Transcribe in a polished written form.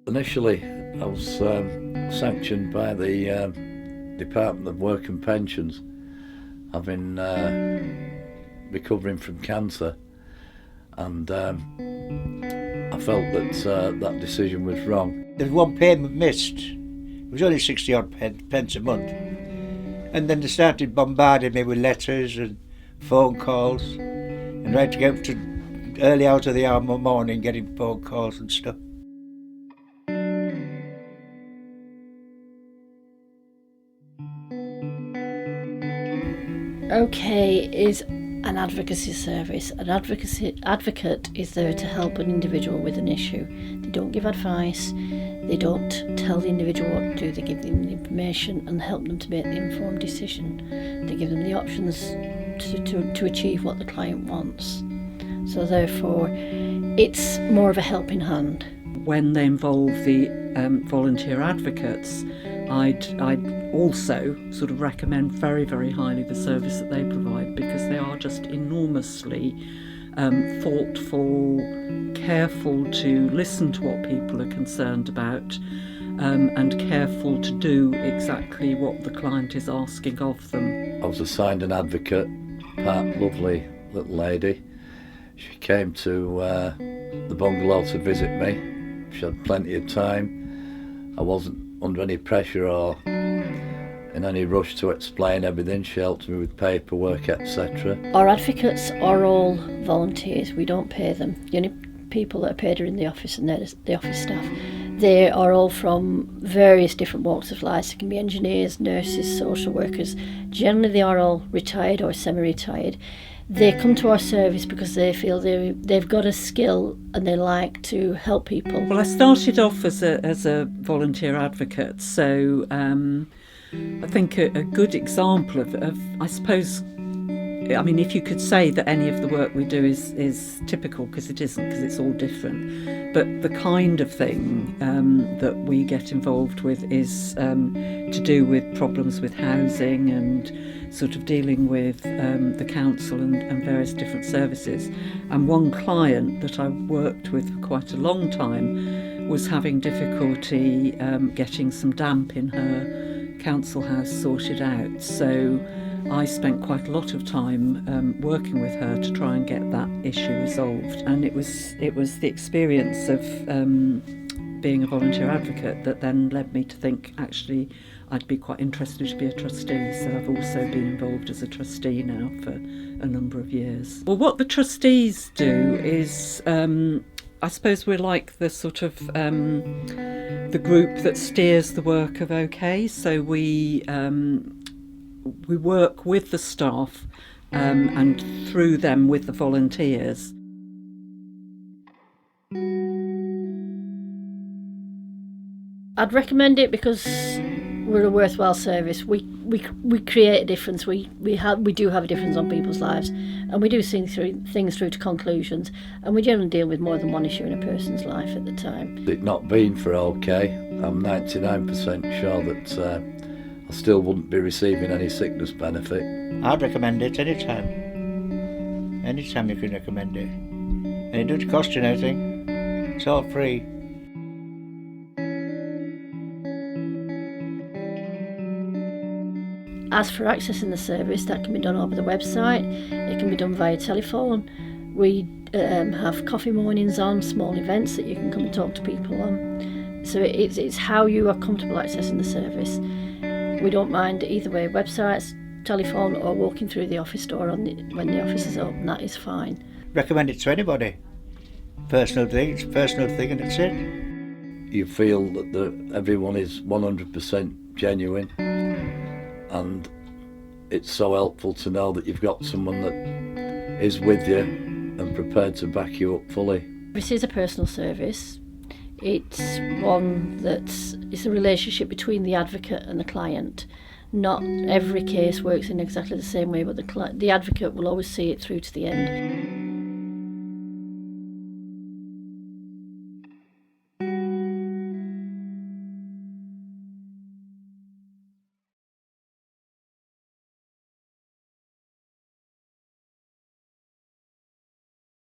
initially I was sanctioned by the Department of Work and Pensions, having recovering from cancer, and I felt that that decision was wrong. There was one payment missed. It was only 60 odd pence a month. And then they started bombarding me with letters and phone calls, and I had to get up to early hours of the morning getting phone calls and stuff. OK is an advocacy service. An advocate is there to help an individual with an issue. They don't give advice, they don't tell the individual what to do, they give them the information and help them to make the informed decision. They give them the options to achieve what the client wants. So therefore, it's more of a helping hand. When they involve the volunteer advocates, I'd also sort of recommend very, very highly the service that they provide, because they are just enormously thoughtful, careful to listen to what people are concerned about, and careful to do exactly what the client is asking of them. I was assigned an advocate, lovely little lady. She came to the bungalow to visit me. She had plenty of time. I wasn't under any pressure or in any rush to explain everything. She helped me with paperwork, etc. Our advocates are all volunteers. We don't pay them. The only people that are paid are in the office, and they're the office staff. They are all from various different walks of life. They can be engineers, nurses, social workers. Generally they are all retired or semi-retired. They come to our service because they feel they've got a skill and they like to help people. Well, I started off as a volunteer advocate, so I think a good example of I suppose, I mean, if you could say that any of the work we do is typical, because it isn't, because it's all different, but the kind of thing that we get involved with is to do with problems with housing and sort of dealing with the council and various different services. And one client that I worked with for quite a long time was having difficulty getting some damp in her council house sorted out. So I spent quite a lot of time working with her to try and get that issue resolved. And it was the experience of being a volunteer advocate that then led me to think, actually, I'd be quite interested to be a trustee. So I've also been involved as a trustee now for a number of years. Well, what the trustees do is, I suppose we're like the sort of the group that steers the work of OK. So we work with the staff and through them with the volunteers. I'd recommend it because we're a worthwhile service. We create a difference. We do have a difference on people's lives, and we do see things through to conclusions, and we generally deal with more than one issue in a person's life at the time. If it not been for OK, I'm 99% sure that I still wouldn't be receiving any sickness benefit. I'd recommend it anytime. Anytime you can recommend it. And it doesn't cost you anything. It's all free. As for accessing the service, that can be done over the website. It can be done via telephone. We have coffee mornings on, small events that you can come and talk to people on. So it's how you are comfortable accessing the service. We don't mind either way, websites, telephone, or walking through the office door when the office is open. That is fine. Recommend it to anybody. Personal thing, it's a personal thing, and it's it. You feel that everyone is 100% genuine, and it's so helpful to know that you've got someone that is with you and prepared to back you up fully. This is a personal service. It's one it's a relationship between the advocate and the client. Not every case works in exactly the same way, but the advocate will always see it through to the end.